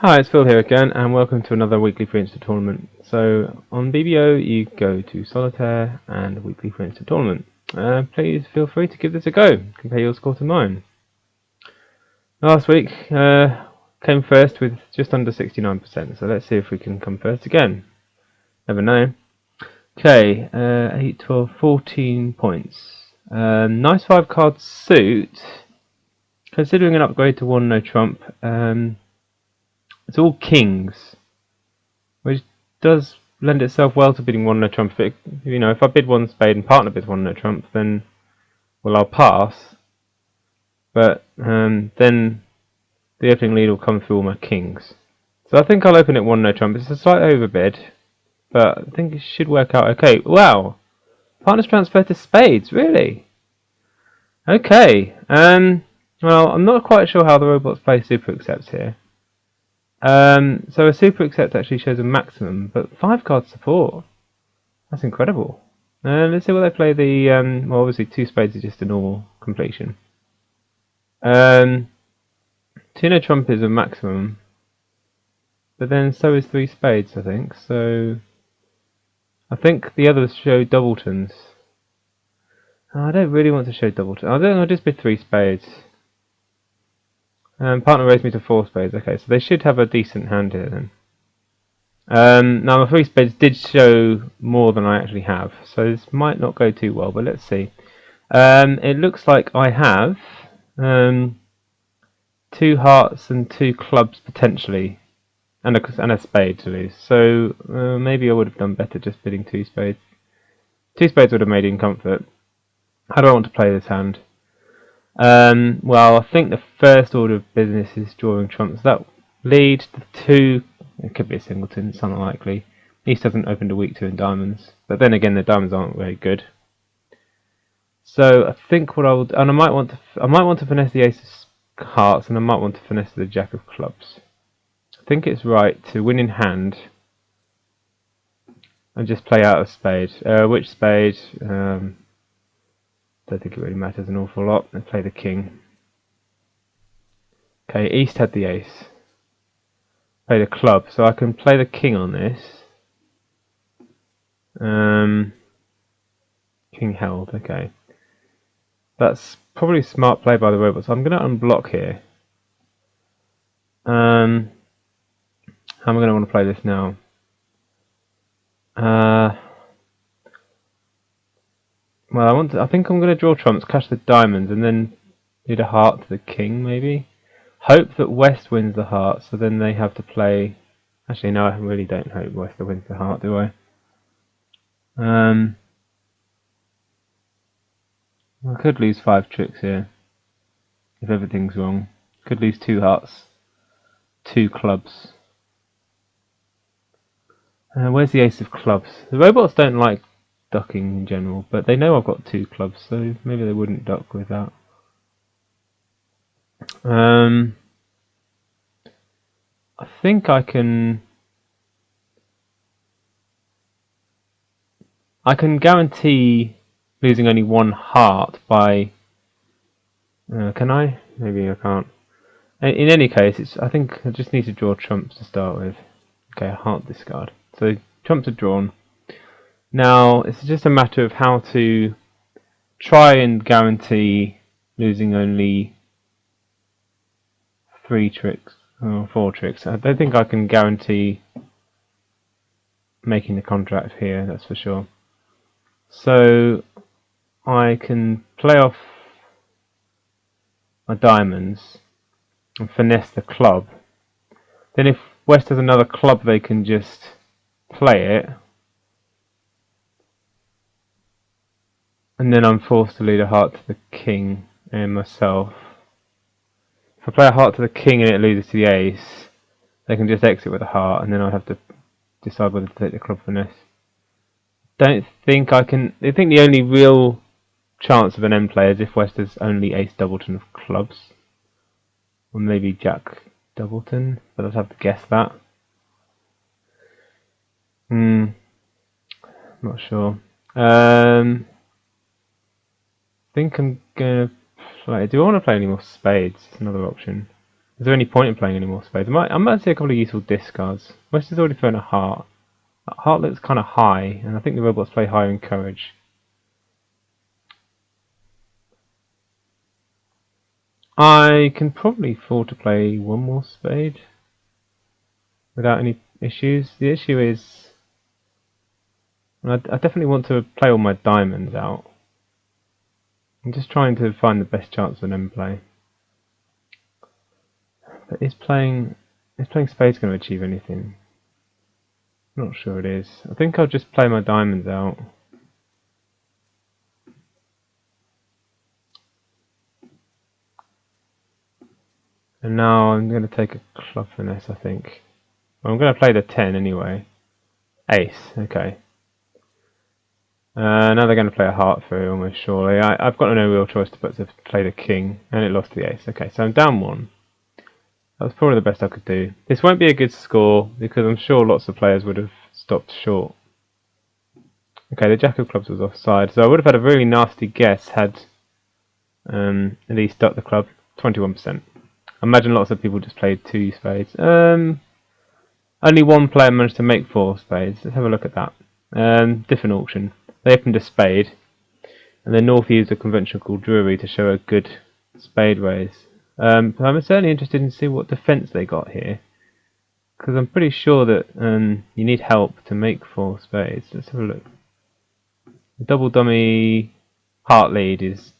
Hi, it's Phil here again, and welcome to another weekly free instant tournament. So on BBO, you go to Solitaire and weekly free instant tournament. Please feel free to give this a go. Compare your score to mine. Last week came first with just under 69%. So let's see if we can come first again. Never know. Okay, 8, 12, 14 points. Nice 5-card suit. Considering an upgrade to 1 no trump. It's all kings, which does lend itself well to bidding 1 no trump. If I bid 1 spade and partner bids 1 no trump, then I'll pass. But then the opening lead will come through all my kings. So I think I'll open it 1 no trump. It's a slight overbid, but I think it should work out okay. Wow, partners transfer to spades, really? Okay. Well, I'm not quite sure how the robots play Superaccept here. So a Superaccept actually shows a maximum, but 5-card support. That's incredible. Let's see what they play. Well, obviously 2 spades is just a normal completion. 2 no trump is a maximum, but then so is 3 spades, I think. So I think the others show doubletons. I don't really want to show doubletons. I'll just bid 3 spades. Partner raised me to 4 spades. Okay, so they should have a decent hand here then. Now my 3 spades did show more than I actually have, so this might not go too well, but let's see. It looks like I have 2 hearts and 2 clubs potentially, and a spade to lose. So maybe I would have done better just bidding 2 spades. 2 spades would have made it in comfort. How do I want to play this hand? Well, I think the first order of business is drawing trumps. That lead to 2. It could be a singleton, it's unlikely. East hasn't opened a weak 2 in diamonds, but then again the diamonds aren't very good. So I think what I will do, and I might want to finesse the ace of hearts, and I might want to finesse the jack of clubs. I think it's right to win in hand and just play out a spade. Which spade? Don't think it really matters an awful lot. Let's play the king. Okay, East had the ace. Play the club, so I can play the king on this. King held, okay. That's probably a smart play by the robot, so I'm going to unblock here. How am I going to want to play this now? Well, I think I'm going to draw trumps, cash the diamonds, and then lead a heart to the king, maybe. Hope that West wins the heart, so then they have to play. Actually, no, I really don't hope West wins the heart, do I? I could lose 5 tricks here if everything's wrong. Could lose 2 hearts, 2 clubs. Where's the ace of clubs? The robots don't like ducking in general, but they know I've got 2 clubs, so maybe they wouldn't duck with that. I think I can guarantee losing only 1 heart by. Can I? Maybe I can't. In any case, I think I just need to draw trumps to start with. Okay, a heart discard. So trumps are drawn. Now it's just a matter of how to try and guarantee losing only 3 tricks or 4 tricks. I don't think I can guarantee making the contract here, that's for sure. So I can play off my diamonds and finesse the club. Then if West has another club, they can just play it, and then I'm forced to lead a heart to the king and myself. If I play a heart to the king and it loses to the ace, they can just exit with a heart, and then I'll have to decide whether to take the club finesse. Don't think I can. I think the only real chance of an end play is if West has only ace doubleton of clubs, or maybe jack doubleton, but I'd have to guess that. Not sure. I think I'm gonna play. Do I want to play any more spades? It's another option. Is there any point in playing any more spades? I might see a couple of useful discards. West has already thrown a heart. That heart looks kind of high, and I think the robots play higher in courage. I can probably afford to play one more spade without any issues. The issue is I definitely want to play all my diamonds out. I'm just trying to find the best chance of an end play. But is playing spades going to achieve anything? I'm not sure it is. I think I'll just play my diamonds out. And now I'm going to take a club finesse, I think. Well, I'm going to play the 10 anyway. Ace, okay. Now they're going to play a heart through, almost surely. I've got no real choice but to play the king, and it lost the ace. Okay, so I'm down one. That was probably the best I could do. This won't be a good score, because I'm sure lots of players would have stopped short. Okay, the jack of clubs was offside, so I would have had a really nasty guess had at least ducked the club. 21%. I imagine lots of people just played 2 spades. Only one player managed to make 4 spades. Let's have a look at that. Different auction. They opened a spade, and then North used a convention called Drury to show a good spade raise. But I'm certainly interested in seeing what defence they got here, because I'm pretty sure that you need help to make 4 spades. Let's have a look. The double dummy heart lead is,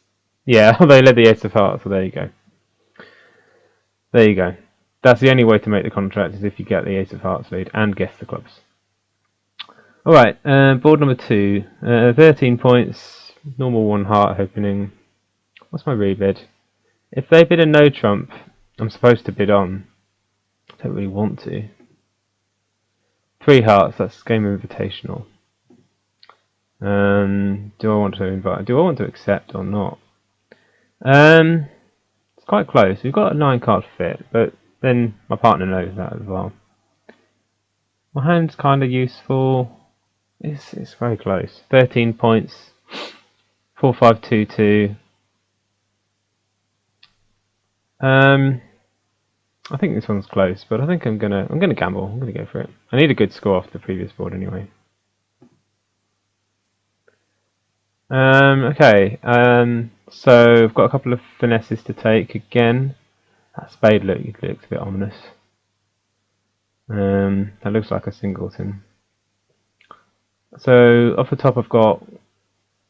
yeah, they led the ace of hearts, so there you go. There you go. That's the only way to make the contract, is if you get the ace of hearts lead and guess the clubs. Alright, board number 2. 13 points, normal 1 heart opening. What's my rebid? If they bid a no trump, I'm supposed to bid on. I don't really want to. 3 hearts, that's game invitational. Do I want to invite? Do I want to accept or not? It's quite close. We've got a 9 card fit, but then my partner knows that as well. My hand's kind of useful. It's very close. 13 points. 4, 5, 2, 2. I think this one's close, but I think I'm gonna gamble. I'm gonna go for it. I need a good score off the previous board anyway. Okay. So I've got a couple of finesses to take again. That spade looks a bit ominous. That looks like a singleton. So off the top, I've got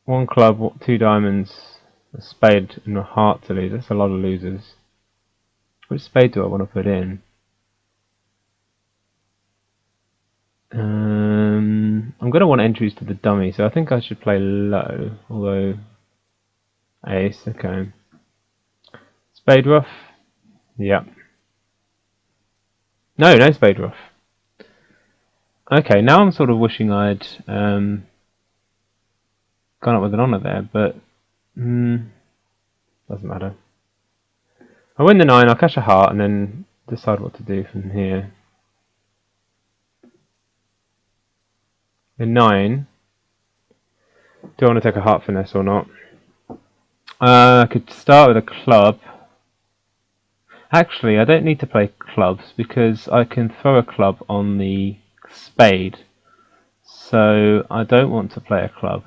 1 club, 2 diamonds, a spade, and a heart to lose. That's a lot of losers. Which spade do I want to put in? I'm going to want entries to the dummy, so I think I should play low. Although ace, okay. Spade rough. Yep. No spade rough. Okay, now I'm sort of wishing I'd gone up with an honour there, but doesn't matter. I win the 9, I'll cash a heart, and then decide what to do from here. The 9. Do I want to take a heart finesse or not? I could start with a club. Actually, I don't need to play clubs because I can throw a club on the spade. So I don't want to play a club.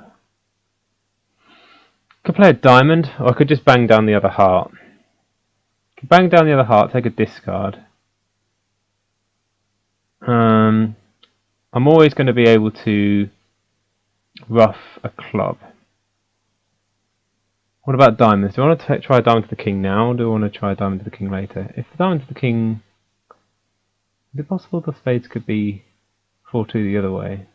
I could play a diamond, or I could just bang down the other heart. I could bang down the other heart, take a discard. I'm always going to be able to rough a club. What about diamonds? Do I want to try a diamond to the king now, or do I want to try a diamond to the king later? If the diamond to the king... Is it possible the spades could be 4-2 the other way?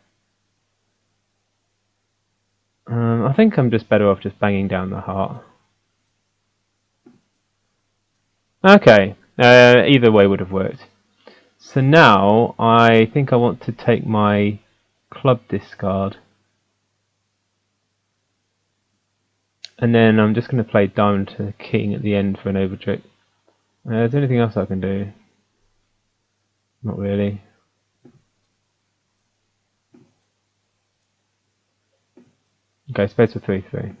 I think I'm just better off just banging down the heart. Okay, either way would have worked. So now I think I want to take my club discard. And then I'm just going to play diamond to the king at the end for an overtrick. Is there anything else I can do? Not really. Okay, spades for 3-3.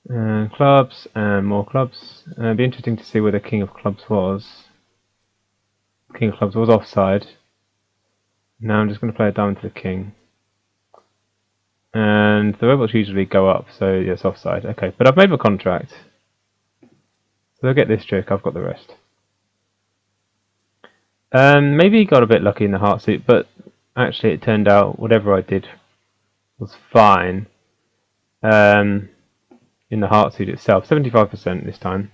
Clubs and more clubs. It'd be interesting to see where the king of clubs was. King of clubs was offside. Now I'm just going to play a diamond to the king. And the robots usually go up, so yeah, it's offside. Okay, but I've made my contract. So they'll get this trick, I've got the rest. Maybe he got a bit lucky in the heart suit, but actually it turned out whatever I did was fine. In the heart suit itself, 75% this time.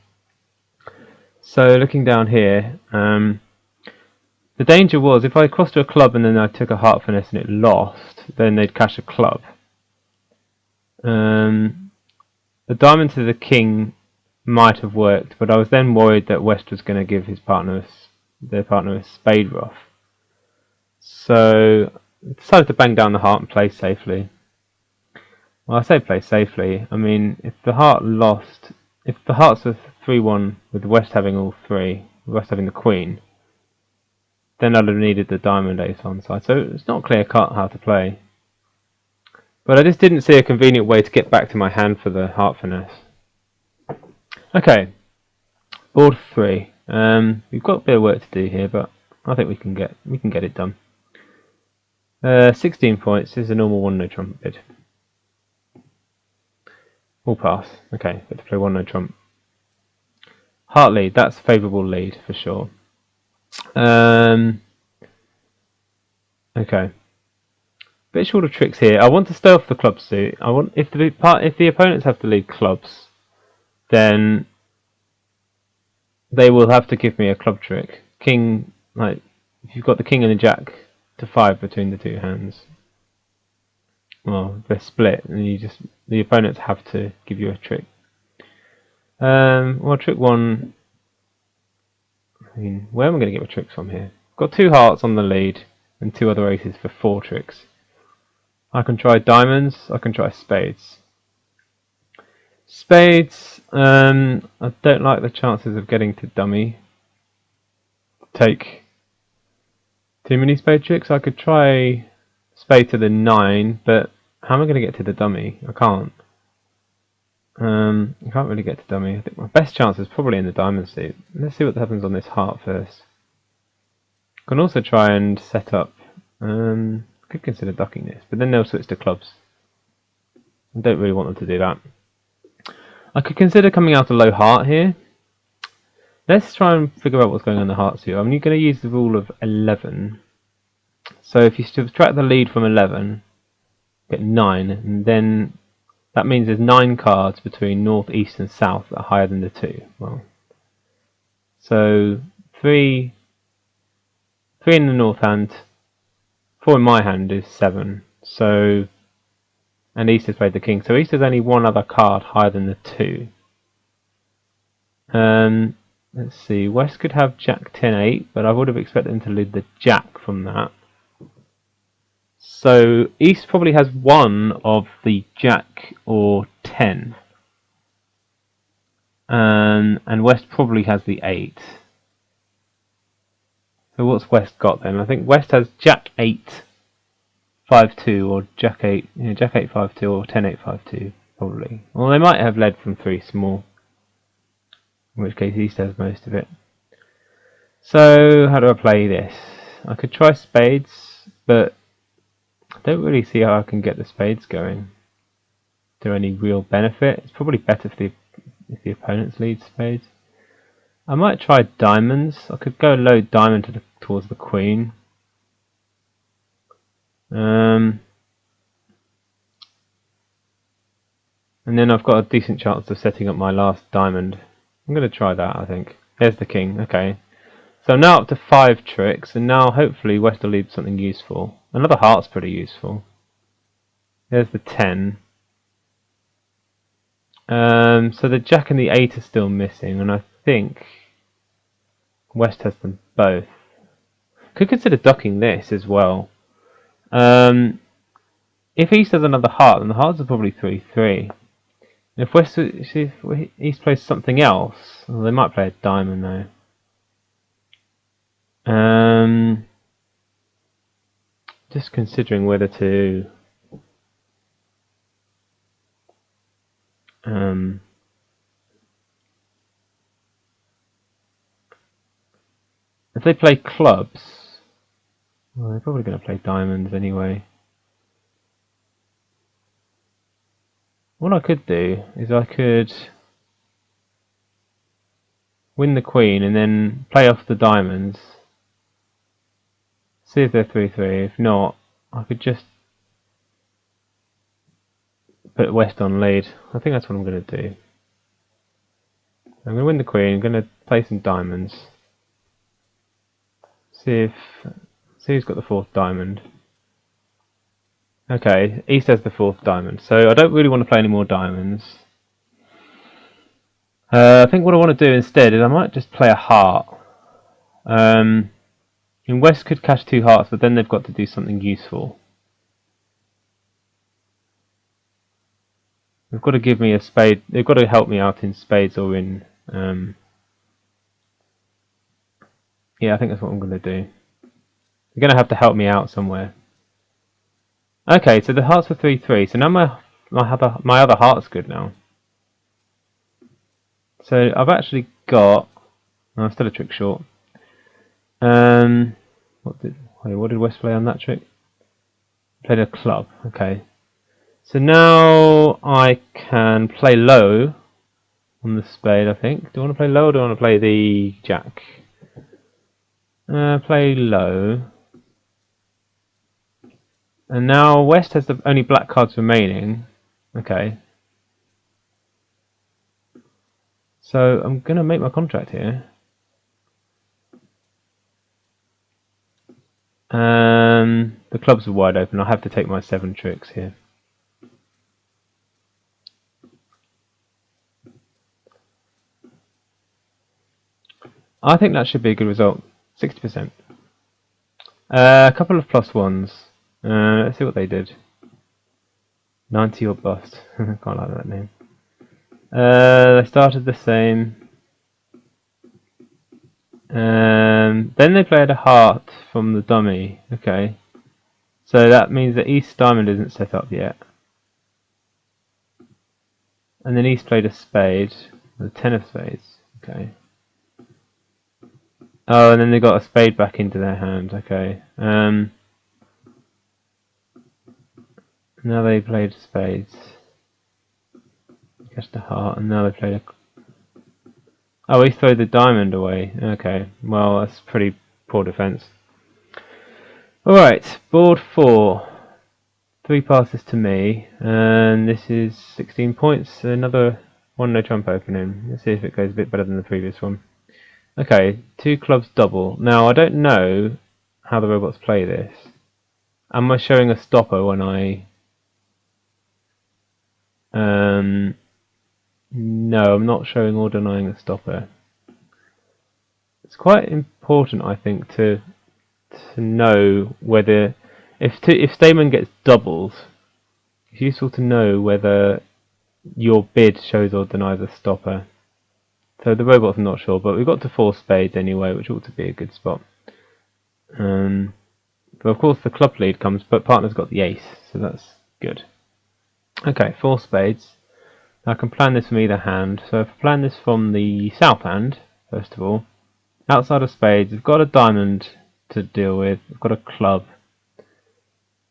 So looking down here, the danger was if I crossed to a club and then I took a heart finesse and it lost, then they'd cash a club. The diamond to the king might have worked, but I was then worried that West was going to give their partner a spade ruff. So I decided to bang down the heart and play safely. Well, I say play safely. I mean, if the hearts were 3-1 with West having all three, West having the queen, then I'd have needed the diamond ace on side. So it's not clear cut how to play. But I just didn't see a convenient way to get back to my hand for the heart finesse. Okay, board 3. We've got a bit of work to do here, but I think we can get it done. 16 points is a normal 1 no trump bid. All pass. Okay, got to play 1 no trump. Heart lead, that's a favourable lead for sure. Okay. Bit short of tricks here. I want to stay off the club suit. I want if the opponents have to lead clubs, then they will have to give me a club trick. King, like if you've got the king and the jack to 5 between the two hands, well, they're split, and the opponents have to give you a trick. Well, trick 1. I mean, where am I going to get my tricks from here? I've got 2 hearts on the lead and 2 other aces for 4 tricks. I can try diamonds, I can try spades. Spades, I don't like the chances of getting to dummy. Take too many spade tricks. I could try spade to the 9, but how am I going to get to the dummy? I can't. I can't really get to dummy. I think my best chance is probably in the diamond suit. Let's see what happens on this heart first. I can also try and set up. Could consider ducking this, but then they'll switch to clubs. I don't really want them to do that. I could consider coming out a low heart here. Let's try and figure out what's going on in the heart suit. I'm going to use the rule of 11. So if you subtract the lead from 11, get 9, and then that means there's 9 cards between north, east, and south that are higher than the 2. Well, so 3 in the north hand. 4 in my hand is 7, so, and East has played the king, so East has only 1 other card higher than the 2. Let's see, West could have Jack 10-8, but I would have expected them to lead the Jack from that. So East probably has 1 of the Jack or 10, and West probably has the 8. So what's West got then? I think West has Jack 8 5-2 or Jack 8, Jack 8 5-2 or 10-8 5-2 probably. Well, they might have led from 3 small, in which case East has most of it. So how do I play this? I could try spades, but I don't really see how I can get the spades going. Is there any real benefit? It's probably better if the opponents lead spades. I might try diamonds. I could go low diamond towards the queen. And then I've got a decent chance of setting up my last diamond. I'm going to try that, I think. There's the king, okay. So I'm now up to 5 tricks, and now hopefully West will lead something useful. Another heart's pretty useful. There's the 10. So the Jack and the 8 are still missing, and I think West has them both. Could consider ducking this as well. If East has another heart, then the hearts are probably 3-3. And if East plays something else, well, they might play a diamond though. Just considering whether to. If they play clubs, well, they're probably going to play diamonds anyway. What I could do is I could win the queen and then play off the diamonds. See if they're 3-3. If not, I could just put West on lead. I think that's what I'm going to do. I'm going to win the queen. I'm going to play some diamonds. See who's got the 4th diamond. Okay, East has the 4th diamond, so I don't really want to play any more diamonds. I think what I want to do instead is I might just play a heart. And West could cash 2 hearts, but then they've got to do something useful. They've got to give me a spade. They've got to help me out in spades or in. Yeah, I think that's what I'm going to do. They're going to have to help me out somewhere. Okay, so the hearts were 3-3. So now my other heart's good now. So I've actually got. Oh, I'm still a trick short. What did West play on that trick? Played a club. Okay. So now I can play low on the spade, I think. Do I want to play low or do I want to play the jack? Play low. And now West has the only black cards remaining. Okay. So I'm going to make my contract here. The clubs are wide open. I'll have to take my 7 tricks here. I think that should be a good result. 60%. A couple of +1s. Let's see what they did. 90 or bust. Can't like that name. They started the same. Then they played a heart from the dummy. Okay. So that means that East Diamond isn't set up yet. And then East played a spade. The 10 of spades. Okay. Oh, and then they got a spade back into their hand. Okay. Now they played spades. Catch the heart, and now they played a. Oh, East threw the diamond away. Okay. Well, that's pretty poor defense. Alright, board 4. 3 passes to me, and this is 16 points. Another one no trump opening. Let's see if it goes a bit better than the previous one. Okay, 2 clubs double. Now, I don't know how the robots play this. Am I showing a stopper when I... No, I'm not showing or denying a stopper. It's quite important, I think, to know whether... If Stamen gets doubled, it's useful to know whether your bid shows or denies a stopper. So the robot's not sure, but we've got to 4 spades anyway, which ought to be a good spot. But of course the club lead comes, but partner's got the ace, so that's good. Okay, 4 spades. I can plan this from either hand. So if I plan this from the south hand, first of all, outside of spades, we've got a diamond to deal with, we've got a club,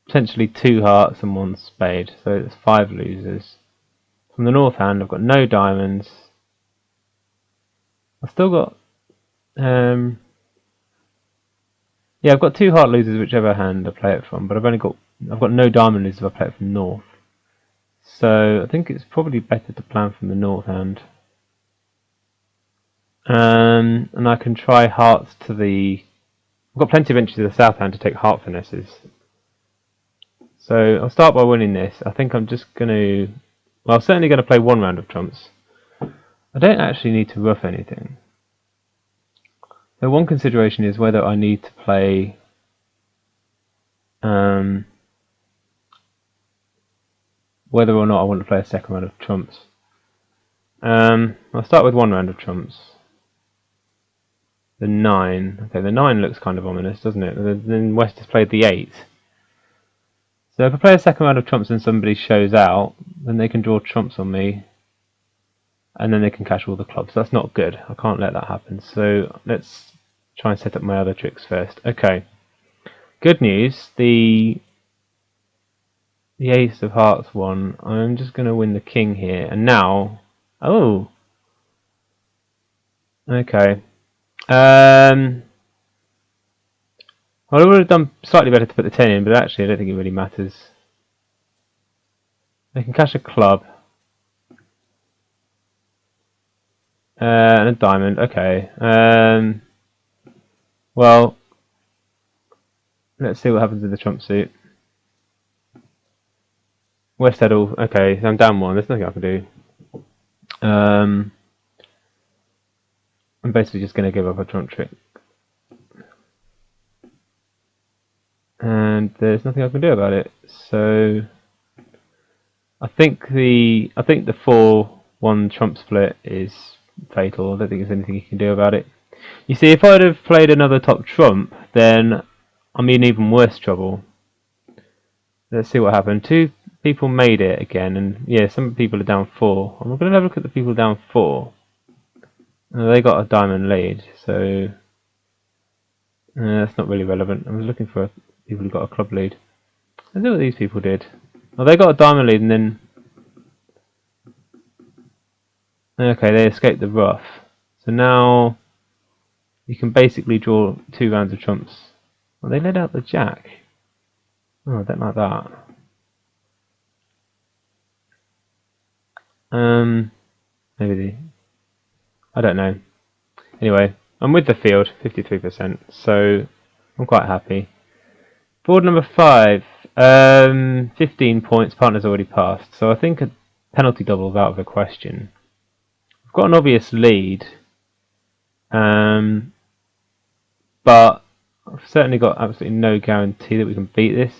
potentially 2 hearts and 1 spade, so it's 5 losers. From the north hand, I've got no diamonds. I've still got, yeah, I've got 2 heart losers whichever hand I play it from, but I've got no diamond losers if I play it from north. So I think it's probably better to plan from the north hand. And I can try hearts to the... I've got plenty of entries to the south hand to take heart finesses. So I'll start by winning this. I think I'm just going to... Well, I'm certainly going to play 1 round of trumps. I don't actually need to rough anything. So one consideration is whether I need to play... whether or not I want to play a second round of trumps. I'll start with 1 round of trumps. The 9. Okay, the 9 looks kind of ominous, doesn't it? Then West has played the 8. So if I play a second round of trumps and somebody shows out, then they can draw trumps on me. and then they can cash all the clubs. That's not good. I can't let that happen. So let's try and set up my other tricks first. Okay. Good news. The Ace of Hearts one. I'm just going to win the King here, and now. Oh. Okay. Well, I would have done slightly better to put the 10 in, but actually I don't think it really matters. They can cash a club. And a diamond, okay. Well, let's see what happens with the trump suit. West Head all, okay, I'm down one, there's nothing I can do. I'm basically just going to give up a trump trick. And there's nothing I can do about it. So I think the 4-1 trump split is fatal. I don't think there's anything you can do about it. You see, if I'd have played another top trump, then I'm in even worse trouble. Let's see what happened. 2 people made it again, and yeah, some people are down 4. I'm going to have a look at the people down 4. They got a diamond lead, so that's not really relevant. I was looking for people who got a club lead. Let's see what these people did. Well, they got a diamond lead, and then okay, they escaped the rough. So now you can basically draw 2 rounds of trumps. Well, they let out the jack. Oh, I don't like that. Maybe I don't know. Anyway, I'm with the field, 53%, so I'm quite happy. Board number 5, 15 points, partner's already passed, so I think a penalty double is out of the question. I've got an obvious lead, but I've certainly got absolutely no guarantee that we can beat this.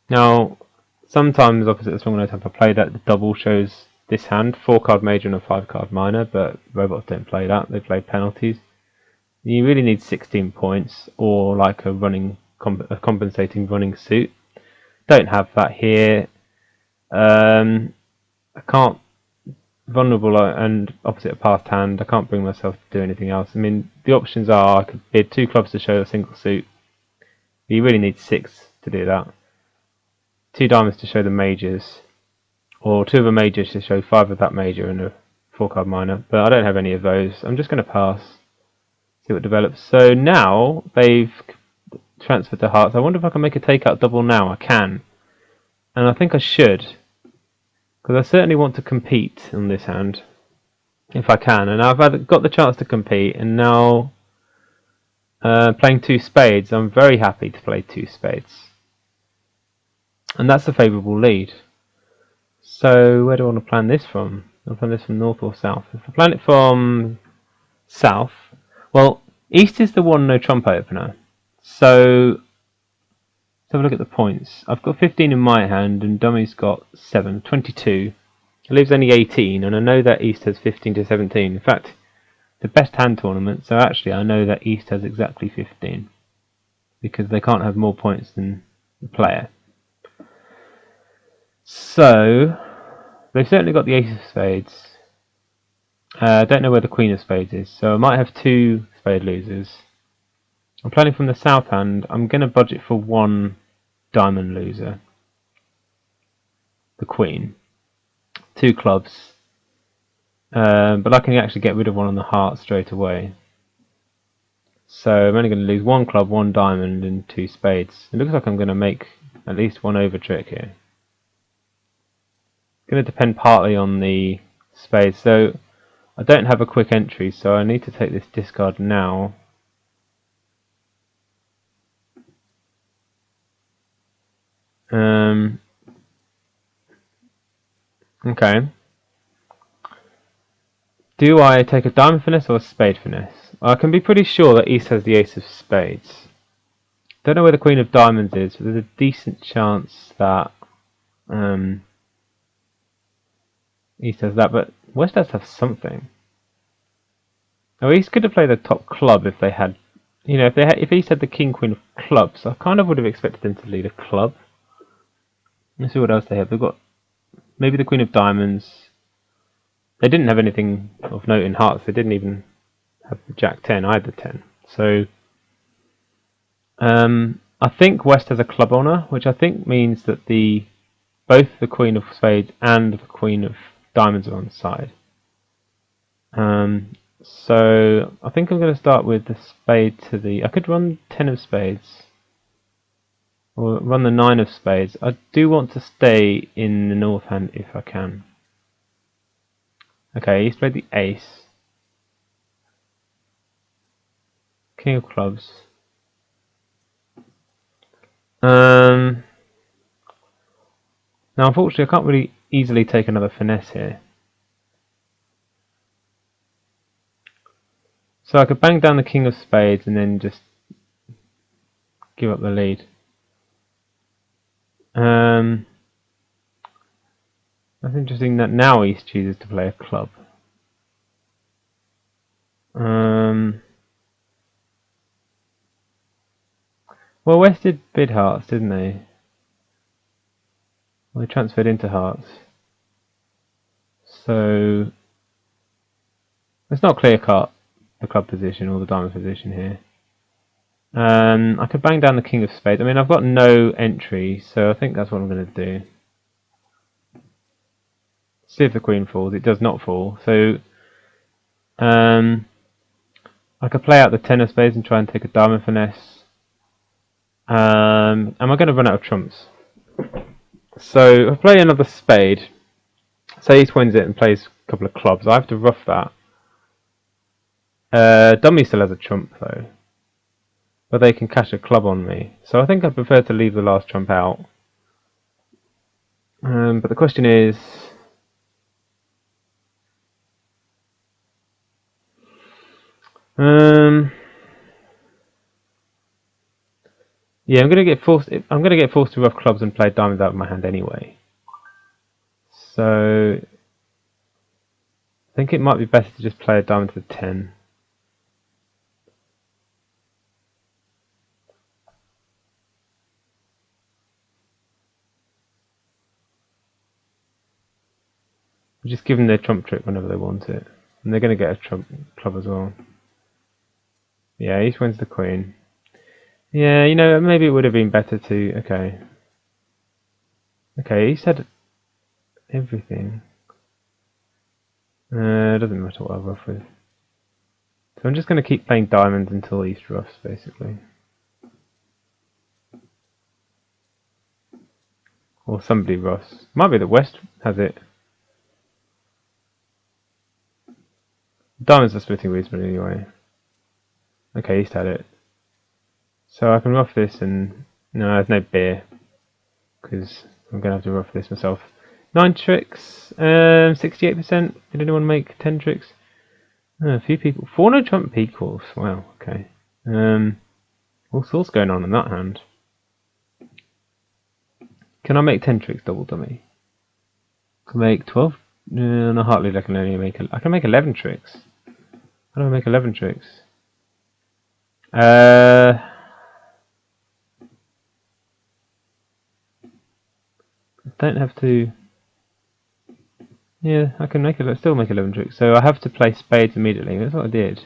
Now, sometimes opposite the strong note, if I play that, the double shows this hand, 4-card major and a 5-card minor, but robots don't play that, they play penalties. You really need 16 points, or like a compensating running suit. Don't have that here. I can't, vulnerable and opposite a passed hand, I can't bring myself to do anything else. I mean, the options are I could bid 2 clubs to show a single suit, but you really need 6 to do that. 2 diamonds to show the majors, or 2 of a major to show 5 of that major and a 4-card minor, but I don't have any of those. I'm just going to pass, see what develops. So now they've transferred to hearts. I wonder if I can make a takeout double now. I can, and I think I should, because I certainly want to compete on this hand if I can, and I've got the chance to compete, and now playing 2 spades, I'm very happy to play 2 spades, and that's a favourable lead. So where do I want to plan this from? I want to plan this from north or south. If I plan it from south, well, east is the 1 no trump opener, so let's have a look at the points. I've got 15 in my hand and dummy's got 7, 22. It leaves only 18, and I know that east has 15 to 17. In fact, the best hand tournament, so actually I know that east has exactly 15, because they can't have more points than the player. So they've certainly got the ace of spades. I don't know where the queen of spades is, so I might have 2 spade losers. I'm planning from the south hand. I'm going to budget for 1 diamond loser, the queen. 2 clubs, but I can actually get rid of 1 on the heart straight away. So I'm only going to lose 1 club, 1 diamond, and 2 spades. It looks like I'm going to make at least 1 over trick here. It's going to depend partly on the spades. So I don't have a quick entry, so I need to take this discard now. Okay. Do I take a diamond finesse or a spade finesse? Well, I can be pretty sure that East has the ace of spades. Don't know where the queen of diamonds is, but there's a decent chance that East has that, but West does have something. Oh, East could have played the top club if they had, you know, if East had the king queen of clubs. I kind of would have expected them to lead a club. Let's see what else they have. They've got maybe the queen of diamonds. They didn't have anything of note in hearts. They didn't even have the Jack 10. I had the 10. So I think West has a club honour, which I think means that both the Queen of Spades and the Queen of Diamonds are on the side. So I think I'm going to start with the spade to the... I could run 10 of spades. Or run the 9 of spades. I do want to stay in the north hand if I can. Okay, he's played the ace. King of clubs. Now unfortunately I can't really easily take another finesse here. So I could bang down the king of spades and then just give up the lead. That's interesting that now East chooses to play a club. Well, West did bid hearts, didn't they? Well, they transferred into hearts. So it's not clear cut, the club position or the diamond position here. I could bang down the king of spades. I mean, I've got no entry, so I think that's what I'm going to do. See if the queen falls. It does not fall. So I could play out the 10 of spades and try and take a diamond finesse. Am I going to run out of trumps? So if I play another spade, say East wins it and plays a couple of clubs, I have to rough that. Dummy still has a trump though, but they can cash a club on me. So I think I prefer to leave the last trump out. But the question is, yeah, I'm gonna get forced to rough clubs and play diamonds out of my hand anyway. So I think it might be better to just play a diamond to 10. Just give them their trump trick whenever they want it, and they're gonna get a trump club as well. Yeah, East wins the queen. Yeah, you know, maybe it would have been better to... Okay. Okay, he said everything. Doesn't matter what I rough with. So I'm just going to keep playing diamonds until East roughs, basically. Or somebody roughs. Might be that West has it. Diamonds are splitting reasonably anyway. Okay, East had it. So I can rough this and... No, there's no beer. Because I'm going to have to rough this myself. 9 tricks, 68%. Did anyone make 10 tricks? A few people. 4 no trump equals. Wow, okay. All sorts going on in that hand. Can I make 10 tricks double dummy? Can I make 12? No, hardly. I can only make... I can make 11 tricks. How do I make 11 tricks? Don't have to... Yeah, I can make it. Still make 11 tricks. So I have to play spades immediately. That's what I did.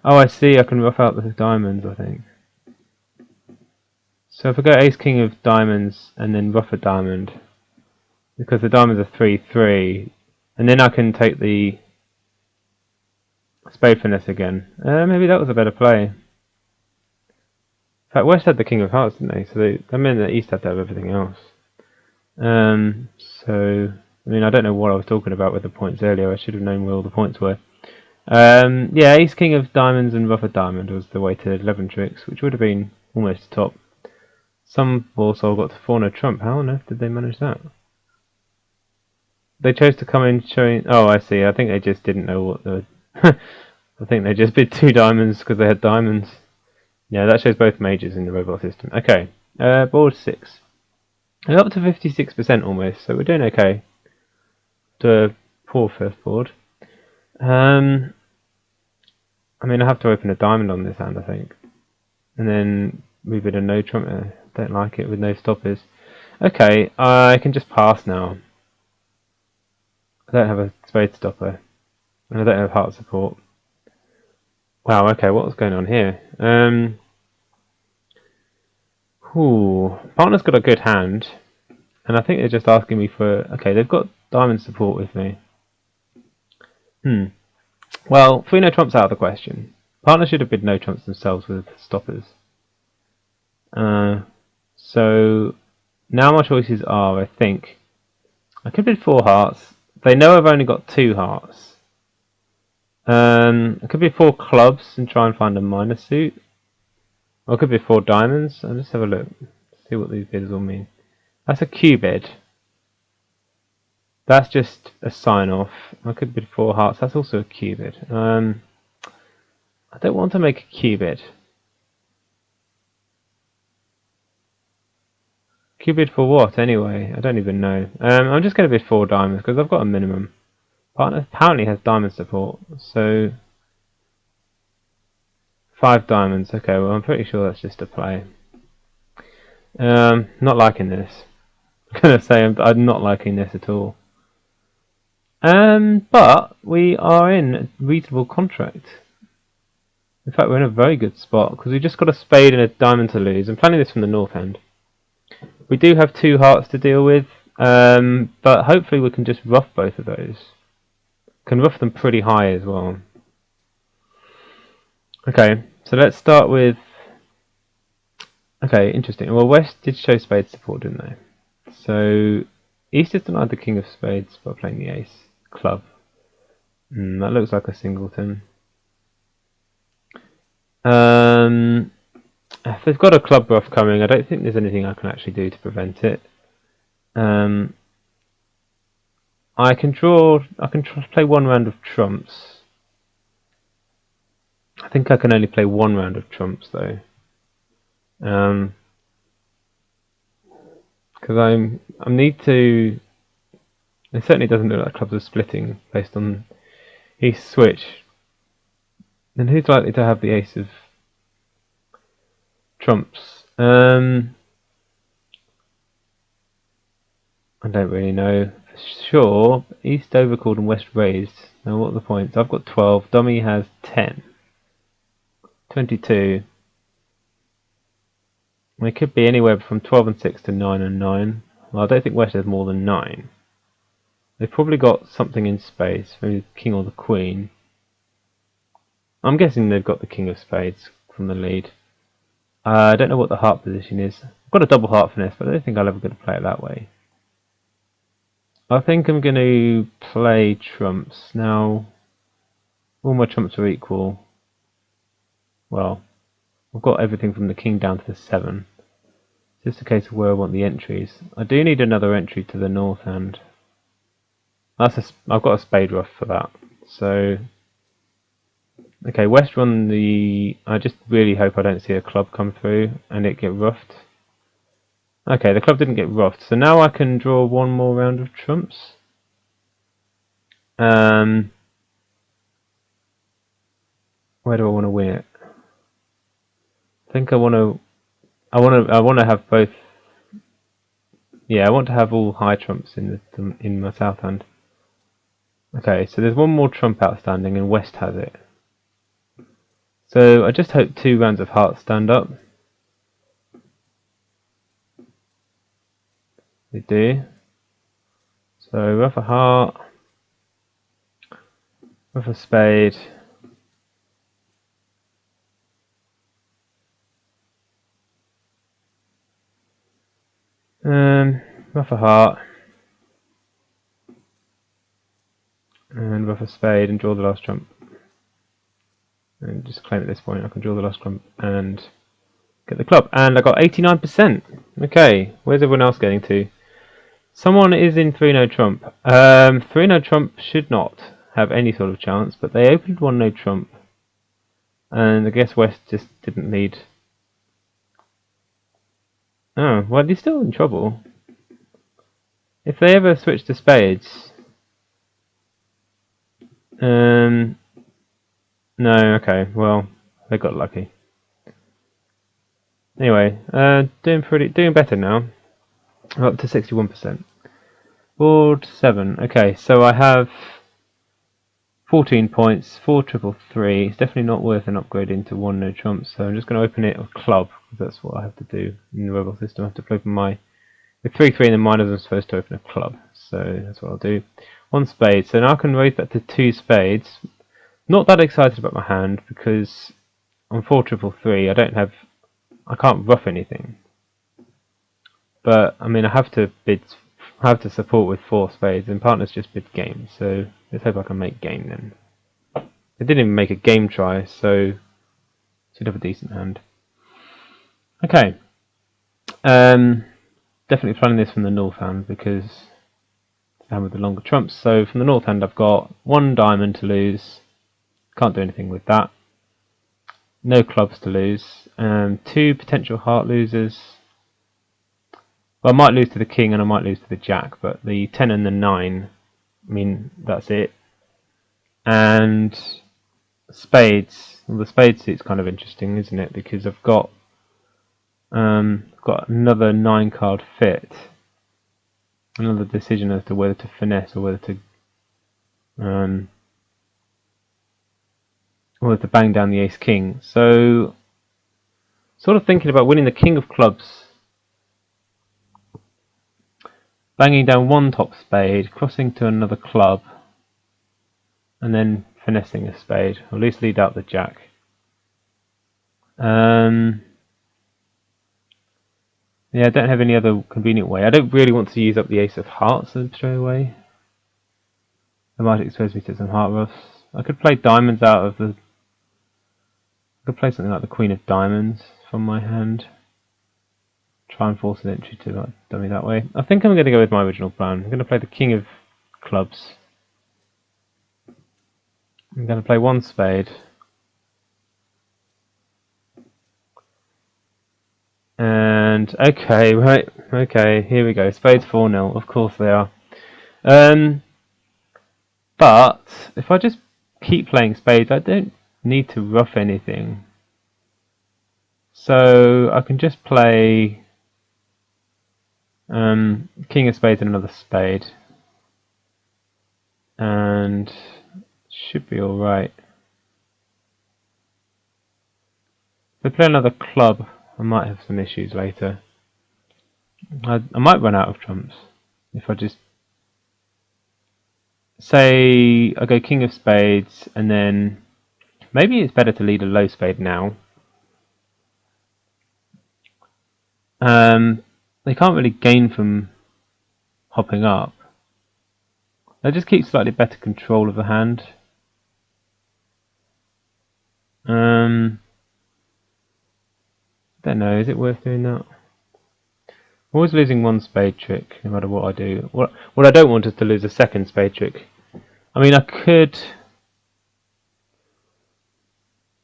Oh, I see. I can rough out the diamonds, I think. So if I go ace king of diamonds and then rough a diamond, because the diamonds are 3-3, and then I can take the spade finesse again. Maybe that was a better play. In fact, West had the king of hearts, didn't they? So that meant that East had to have everything else. So, I mean, I don't know what I was talking about with the points earlier. I should have known where all the points were. Yeah, ace king of diamonds and rough a diamond was the way to 11 tricks, which would have been almost top. Some also got to 4 no trump. How on earth did they manage that? They chose to come in showing... Oh, I see. I think they just didn't know what the... I think they just bid 2 diamonds because they had diamonds. Yeah, that shows both majors in the robot system. Okay, board 6. We're up to 56% almost, so we're doing okay. To a poor first board. I mean, I have to open a diamond on this hand, I think. And then move it a no trump. Don't like it with no stoppers. Okay, I can just pass now. I don't have a spade stopper, and I don't have heart support. Wow, okay, what's going on here? Partner's got a good hand, and I think they're just asking me for... Okay, they've got diamond support with me. Well, 3 no trumps out of the question. Partner should have bid no trumps themselves with stoppers. So now my choices are, I think, I could bid 4 hearts. They know I've only got 2 hearts. I could bid 4 clubs and try and find a minor suit. Or I could bid 4 diamonds. I'll just have a look, see what these bids will mean. That's a Q bid. That's just a sign off. I could bid 4 hearts. That's also a Q bid. I don't want to make a Q bid. Q bid for what anyway? I don't even know. I'm just going to bid 4 diamonds because I've got a minimum. Partner apparently has diamond support, so 5 diamonds. Okay, well I'm pretty sure that's just a play. Not liking this. I'm going to say I'm not liking this at all. But we are in a reasonable contract. In fact, we're in a very good spot because we just got a spade and a diamond to lose. I'm planning this from the north end. We do have 2 hearts to deal with, but hopefully we can just rough both of those. Can rough them pretty high as well. Okay, so let's start with... Okay, interesting. Well, West did show spade support, didn't they? So East has denied the king of spades by playing the ace club. That looks like a singleton. If they've got a club rough coming, I don't think there's anything I can actually do to prevent it. I can play 1 round of trumps. I think I can only play 1 round of trumps though. Because I need to... It certainly doesn't look like clubs are splitting based on East switch. Then who's likely to have the ace of trumps? I don't really know for sure. East overcalled and West raised. Now what are the points? I've got 12. Dummy has 10. 22. It could be anywhere from 12 and 6 to 9 and 9. Well, I don't think West has more than 9. They've probably got something in spades, maybe the king or the queen. I'm guessing they've got the king of spades from the lead. I don't know what the heart position is. I've got a double heart finesse, but I don't think I'll ever get to play it that way. I think I'm going to play trumps. Now, all my trumps are equal. Well, I've got everything from the king down to the 7. It's just a case of where I want the entries. I do need another entry to the north end. I've got a spade rough for that. So, okay, West run the... I just really hope I don't see a club come through and it get roughed. Okay, the club didn't get roughed, so now I can draw 1 more round of trumps. Where do I want to win it? I think I want to have both. Yeah, I want to have all high trumps in my south hand. Okay, so there's 1 more trump outstanding and West has it. So I just hope 2 rounds of hearts stand up. They do. So rough a heart, rough a spade. Rough a heart. And rough a spade and draw the last trump. And just claim at this point I can draw the last trump and get the club. And I got 89%. Okay, where's everyone else getting to? Someone is in 3 no trump. 3 no trump should not have any sort of chance, but they opened 1 no trump. And I guess West just didn't lead. Oh, well, they're still in trouble. If they ever switch to spades... No, okay, well, they got lucky. Anyway, doing better now. I'm up to 61%. Board 7. Okay, so I have 14 points, 4 triple 3. It's definitely not worth an upgrade into 1 no trumps, so I'm just going to open it with club, because that's what I have to do in the rebel system. I have to open my... With 3-3 in the minors, I'm supposed to open a club, so that's what I'll do. 1 spade, so now I can raise that to 2 spades. Not that excited about my hand, because on 4 triple 3 I can't ruff anything. But I mean, I have to support with 4 spades, and partners just bid game. So let's hope I can make game then. They didn't even make a game try, so should have a decent hand. Okay, definitely planning this from the north hand because it's the hand with the longer trumps. So from the north hand, I've got 1 diamond to lose. Can't do anything with that. No clubs to lose. 2 potential heart losers. Well, I might lose to the king and I might lose to the jack, but the 10 and the 9, I mean, that's it. And spades. Well, the spade suit's kind of interesting, isn't it? Because I've got another 9 card fit. Another decision as to whether to finesse or whether to bang down the ace king. So, sort of thinking about winning the king of clubs. Banging down 1 top spade, crossing to another club, and then finessing a spade, or at least lead out the jack. Yeah, I don't have any other convenient way. I don't really want to use up the ace of hearts straight away. That might expose me to some heart ruffs. I could play diamonds out of the... I could play something like the queen of diamonds from my hand. Try and force an entry to dummy that way. I think I'm going to go with my original plan. I'm going to play the king of clubs. I'm going to play 1 spade. And, okay, right, okay, here we go. Spades 4-0, of course they are. But, if I just keep playing spades, I don't need to ruff anything. So, I can just play king of spades and another spade. And, should be alright. If I play another club, I might have some issues later. I might run out of trumps if I just say I go king of spades and then maybe it's better to lead a low spade now. They can't really gain from hopping up. They just keep slightly better control of the hand. Don't know, is it worth doing that? I'm always losing 1 spade trick, no matter what I do. What I don't want is to lose a 2nd spade trick. I mean, I could...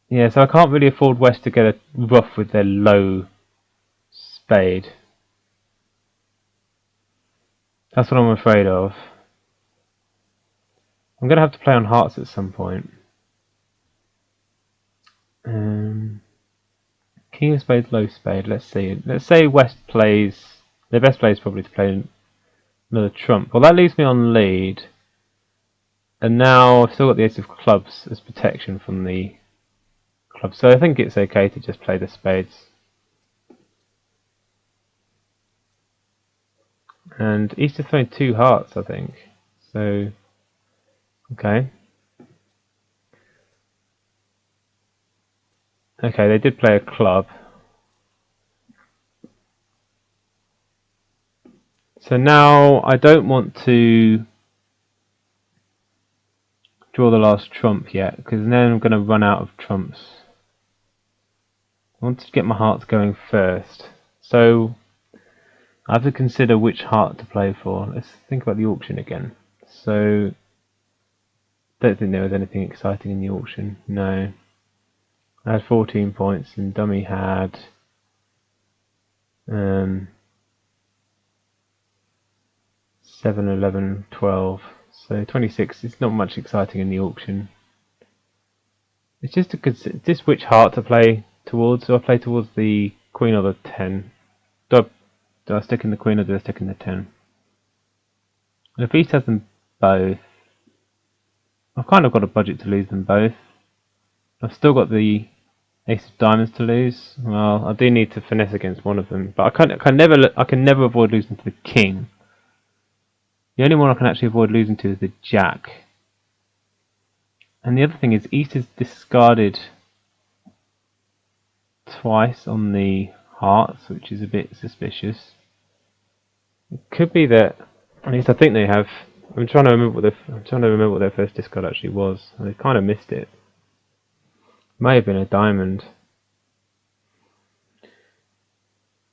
Yeah, so I can't really afford West to get a ruff with their low spade. That's what I'm afraid of. I'm going to have to play on hearts at some point. King of spades, low spade, let's see. Let's say West plays... Their best play is probably to play another trump. Well, that leaves me on lead. And now I've still got the ace of clubs as protection from the clubs. So I think it's okay to just play the spades. And East has thrown 2 hearts, I think. So, okay. Okay, they did play a club. So now I don't want to draw the last trump yet, because then I'm going to run out of trumps. I want to get my hearts going first. So I have to consider which heart to play for. Let's think about the auction again. So, don't think there was anything exciting in the auction. No. I had 14 points and dummy had 7, 11, 12. So 26. It's not much exciting in the auction. It's just to consider just which heart to play towards. Do I play towards the queen or the 10? Do I stick in the queen or do I stick in the 10? If East has them both, I've kind of got a budget to lose them both. I've still got the Ace of Diamonds to lose. Well, I do need to finesse against one of them, but I can never avoid losing to the King. The only one I can actually avoid losing to is the Jack. And the other thing is, East is discarded twice on the hearts, which is a bit suspicious. It could be that, at least I think they have. I'm trying to remember what their first discard actually was. I kind of missed it. May have been a diamond.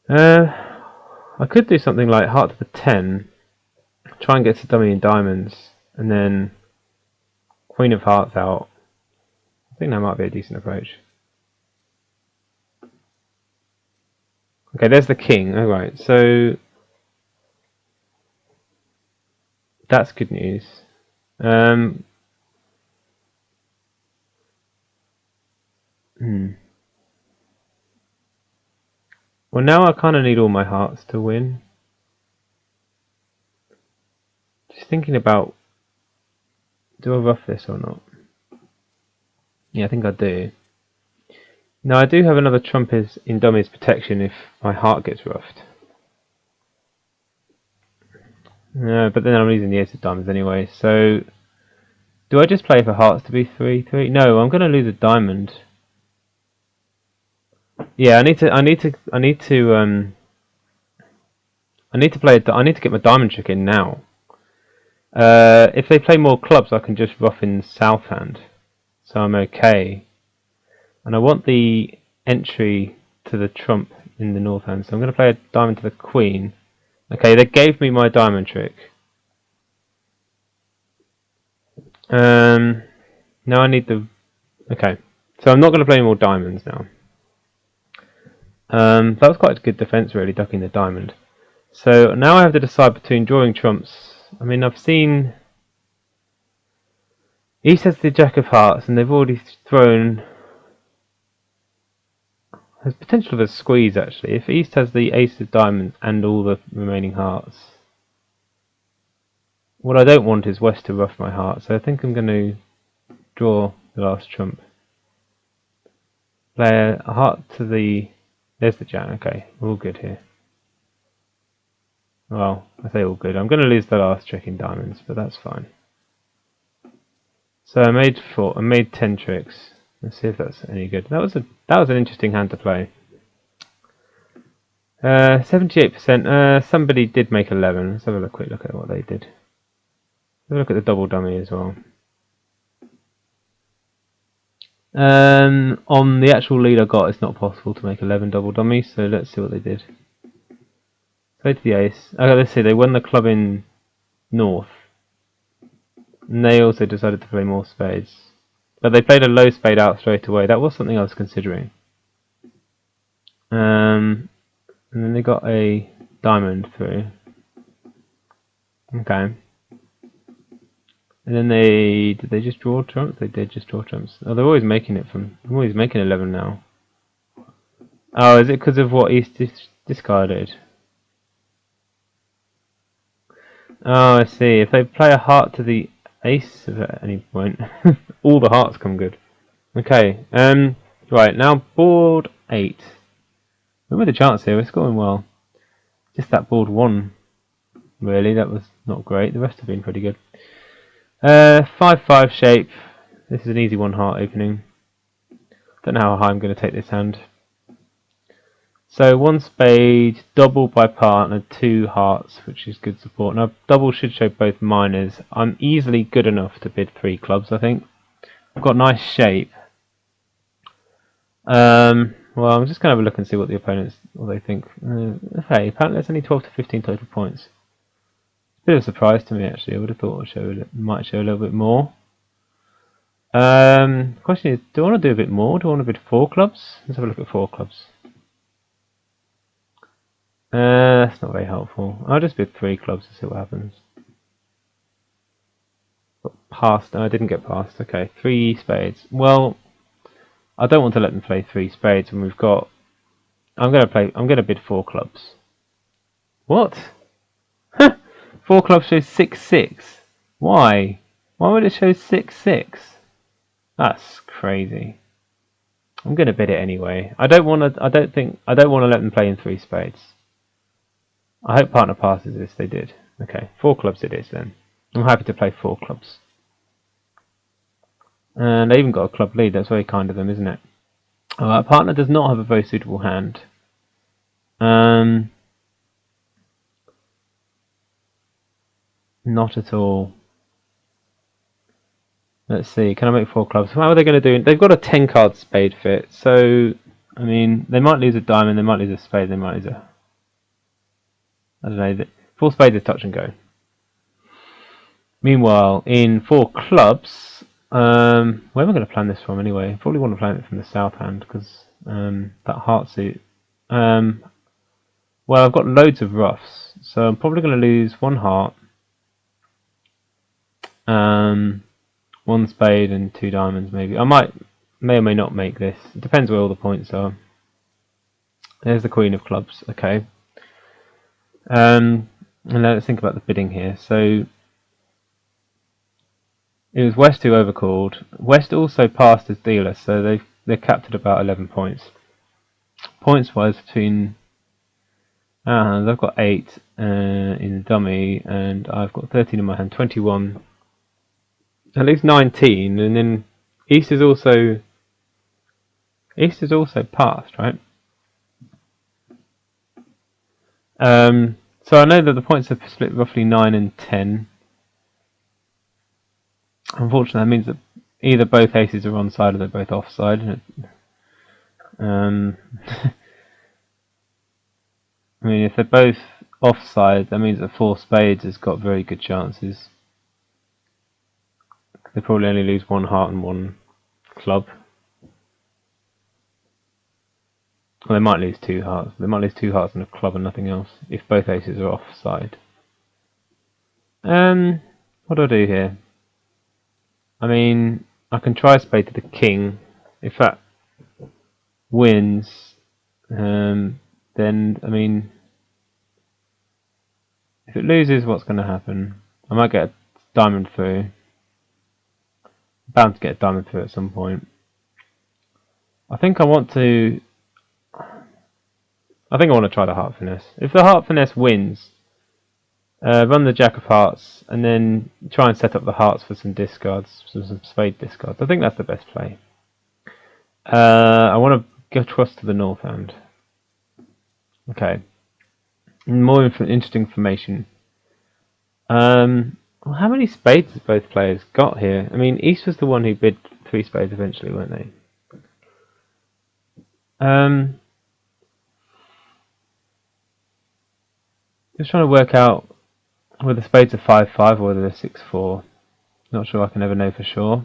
I could do something like heart to the 10, try and get to dummy in diamonds, and then Queen of Hearts out. I think that might be a decent approach. Okay, there's the King. Alright, so that's good news. Well, now I kind of need all my hearts to win. Just thinking about, do I rough this or not? Yeah, I think I do. Now I do have another trump in dummy's protection if my heart gets roughed. But then I'm losing the Ace of Diamonds anyway, so do I just play for hearts to be 3-3? No, I'm going to lose a diamond. Yeah, I need to get my diamond trick in now. If they play more clubs, I can just rough in south hand, so I'm okay. And I want the entry to the trump in the north hand, so I'm going to play a diamond to the queen. Okay, they gave me my diamond trick. Now I need the... Okay, so I'm not going to play any more diamonds now. That was quite a good defense, really, ducking the diamond. So now I have to decide between drawing trumps. I mean, I've seen... East has the Jack of Hearts, and they've already thrown... There's potential of a squeeze, actually. If East has the Ace of Diamonds and all the remaining hearts... What I don't want is West to rough my heart, so I think I'm going to draw the last trump. Play a heart to the... There's the Jack, okay, we're all good here. Well, I say all good. I'm going to lose the last trick in diamonds, but that's fine. So I made 10 tricks. Let's see if that's any good. That was an interesting hand to play. 78%. Somebody did make 11. Let's have a quick look at what they did. Have a look at the double dummy as well. On the actual lead I got, it's not possible to make 11 double dummies, so let's see what they did. Play to the ace. Okay, let's see, they won the club in north. And they also decided to play more spades. But they played a low spade out straight away. That was something I was considering. And then they got a diamond through. Okay. And then did they just draw trumps? They did just draw trumps. Oh, they're always making it from... I'm always making 11 now. Oh, is it because of what East discarded? Oh, I see. If they play a heart to the ace at any point, all the hearts come good. Okay, right, now board 8. We're with a chance here, we're scoring well. Just that board 1, really, that was not great. The rest have been pretty good. 5-5 shape. This is an easy one heart opening. Don't know how high I'm going to take this hand. So 1 spade, double by partner, 2 hearts, which is good support. Now double should show both minors. I'm easily good enough to bid 3 clubs, I think. I've got nice shape. Well, I'm just going to have a look and see what they think. Okay, apparently there's only 12 to 15 total points. It's a bit of a surprise to me, actually. I would have thought it might show a little bit more. Question is, do I want to do a bit more? Do I want to bid 4 clubs? Let's have a look at 4 clubs. That's not very helpful. I'll just bid 3 clubs to see what happens. Got past. No, I didn't get past. Okay, 3 spades. Well, I don't want to let them play 3 spades when we've got... I'm going to bid 4 clubs. What? 4 4 clubs shows 6-6. Why? Why would it show 6-6? That's crazy. I'm gonna bid it anyway. I don't want to let them play in 3 spades. I hope partner passes this. They did. Okay, 4 clubs it is then. I'm happy to play 4 clubs. And they even got a club lead. That's very kind of them, isn't it? Partner does not have a very suitable hand. Not at all. Let's see. Can I make 4 clubs? How are they going to do? They've got a 10 card spade fit. So, I mean, they might lose a diamond. They might lose a spade. They might lose a... I don't know. 4 spades is touch and go. Meanwhile, in 4 clubs, where am I going to plan this from anyway? Probably want to plan it from the south hand because that heart suit. Well, I've got loads of roughs, so I'm probably going to lose 1 heart, 1 spade, and 2 diamonds. Maybe I may or may not make this. It depends where all the points are. There's the queen of clubs. Okay. And let's think about the bidding here. So it was West who overcalled. West also passed as dealer, so they're capped at about 11 points. Points wise between they've got 8 in the dummy, and I've got 13 in my hand. 21, at least 19, and then East is also passed, right? So I know that the points are split roughly 9 and 10. Unfortunately, that means that either both aces are onside or they're both offside. I mean, if they're both offside, that means that 4 spades has got very good chances. They probably only lose 1 heart and 1 club. Well, they might lose 2 hearts. They might lose 2 hearts and a club and nothing else if both aces are offside. What do I do here? I mean, I can try spade to the king. If that wins, then, I mean, if it loses, what's going to happen? I might get a diamond through. Bound to get a diamond through at some point. I think I want to try the heart finesse. If the heart finesse wins, run the jack of hearts and then try and set up the hearts for some discards, some spade discards. I think that's the best play. I want to go across to the north hand. Okay. More interesting information. Well, how many spades have both players got here? I mean, East was the one who bid 3 spades eventually, weren't they? Just trying to work out whether the spades are 5-5 or whether they're 6-4. Not sure I can ever know for sure.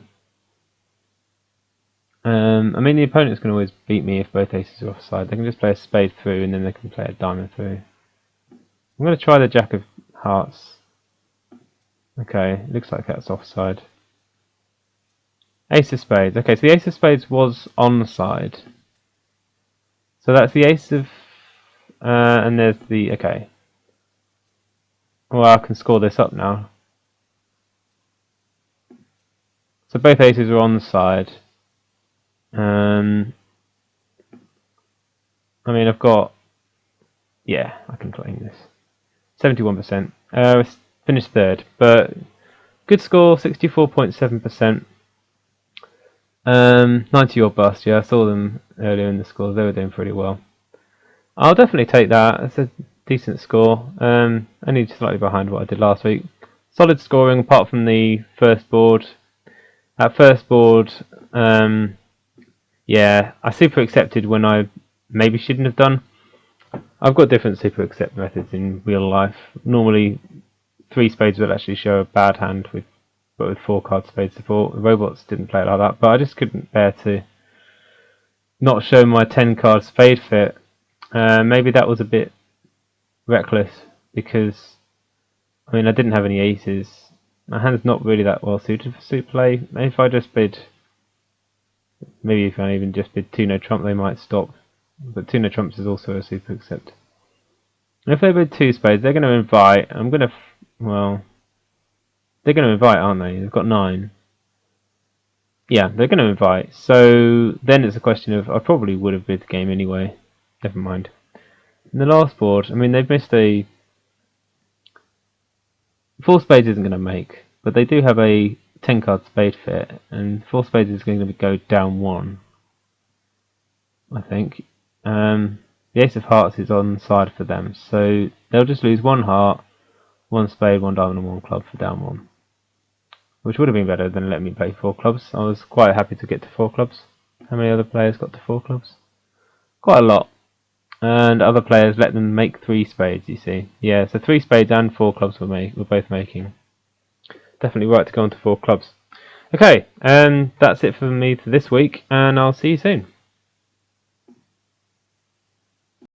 I mean, the opponent's can always beat me if both aces are offside. They can just play a spade through and then they can play a diamond through. I'm going to try the jack of hearts. Okay, looks like that's offside. Ace of spades. Okay, so the ace of spades was onside. So that's the ace of... and there's the... Okay. Well, I can score this up now. So both aces are on the side. I mean, I've got... Yeah, I can claim this. 71%. Finished third, but good score, 64.7%. 90 or bust. Yeah, I saw them earlier in the scores. They were doing pretty well. I'll definitely take that. It's a decent score. Only slightly behind what I did last week. Solid scoring apart from the first board. At first board, yeah, I super accepted when I maybe shouldn't have done. I've got different super accept methods in real life. Normally 3 spades will actually show a bad hand with 4 card spade support. The robots didn't play it like that, but I just couldn't bear to not show my 10 card spade fit. Maybe that was a bit reckless because I mean I didn't have any aces. My hand's not really that well suited for suit play. Maybe if I just bid, maybe if I even just bid 2 no trump, they might stop. But 2 no trumps is also a super accept. And if they bid 2 spades, they're going to invite. I'm going to Well, they're going to invite, aren't they? They've got 9. Yeah, they're going to invite. So then it's a question of, I probably would have bid the game anyway. Never mind. In the last board, I mean, they've missed a... 4 spades isn't going to make, but they do have a 10 card spade fit, and 4 spades is going to go down 1, I think. The ace of hearts is on side for them, so they'll just lose 1 heart, 1 spade, 1 diamond and 1 club for down 1. Which would have been better than letting me play 4 clubs. I was quite happy to get to 4 clubs. How many other players got to 4 clubs? Quite a lot. And other players let them make 3 spades, you see. Yeah, so 3 spades and 4 clubs were both making. Definitely right to go on to 4 clubs. Okay, that's it for me for this week, and I'll see you soon.